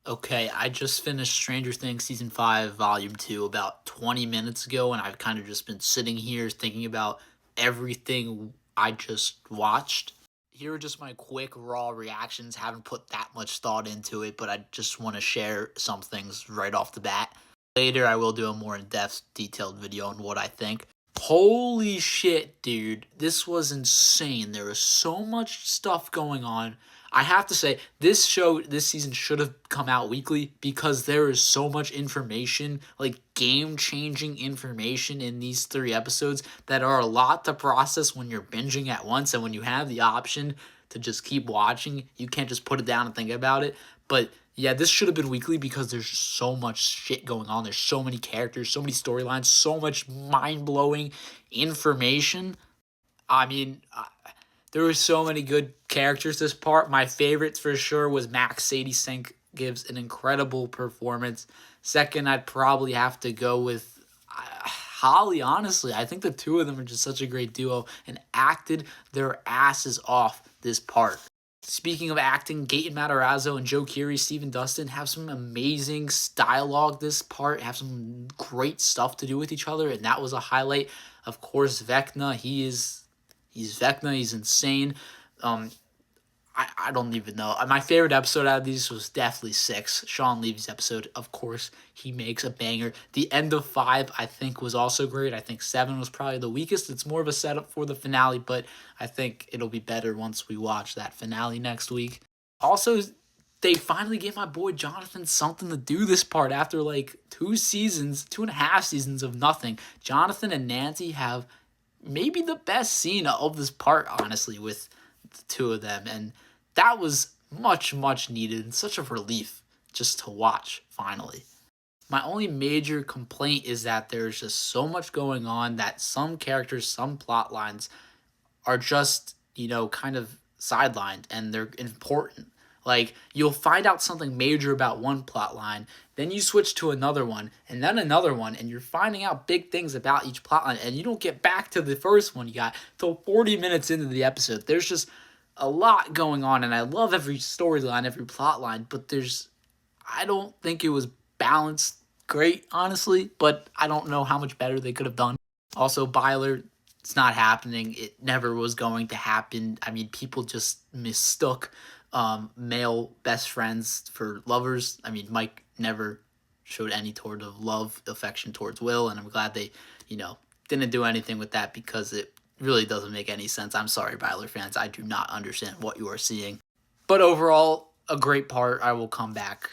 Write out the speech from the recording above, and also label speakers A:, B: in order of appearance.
A: Okay, I just finished Stranger Things Season 5, Volume 2 about 20 minutes ago, and I've kind of just been sitting here thinking about everything I just watched. Here are just my quick, raw reactions. Haven't put that much thought into it, but I just want to share some things right off the bat. Later, I will do a more in depth, detailed video on what I think. Holy shit, dude. This was insane. There was so much stuff going on. I have to say, this season should have come out weekly because there is so much information, like game changing information in these 3 episodes that are a lot to process when you're binging at once. And when you have the option to just keep watching, you can't just put it down and think about it. But yeah, this should have been weekly because there's so much shit going on. There's so many characters, so many storylines, so much mind blowing information. I mean, there were so many good characters this part. My favorites for sure was Max. Sadie Sink gives an incredible performance. Second, I'd probably have to go with Holly, honestly. I think the two of them are just such a great duo and acted their asses off this part. Speaking of acting, Gaten Matarazzo and Joe Keery, Stephen Dustin have some amazing dialogue this part, have some great stuff to do with each other, and that was a highlight. Of course, Vecna, he's Vecna, he's insane. Um, I don't even know. My favorite episode out of these was definitely 6. Sean Levy's episode, of course, he makes a banger. The end of 5, I think, was also great. I think 7 was probably the weakest. It's more of a setup for the finale, but I think it'll be better once we watch that finale next week. Also, they finally gave my boy Jonathan something to do this part after like 2.5 seasons of nothing. Jonathan and Nancy have maybe the best scene of this part, honestly, with the two of them. And that was much, much needed and such a relief just to watch finally. My only major complaint is that there's just so much going on that some characters, some plot lines are just, kind of sidelined and they're important. Like, you'll find out something major about one plot line, then you switch to another one, and then another one, and you're finding out big things about each plot line, and you don't get back to the first one you got till 40 minutes into the episode. There's just a lot going on, and I love every storyline, every plot line, but I don't think it was balanced great, honestly, but I don't know how much better they could have done. Also, Byler, it's not happening. It never was going to happen. I mean, people just mistook male best friends for lovers. I mean, Mike never showed any sort of love, affection towards Will, and I'm glad they, you know, didn't do anything with that because it really doesn't make any sense. I'm sorry, Byler fans. I do not understand what you are seeing. But overall, a great part. I will come back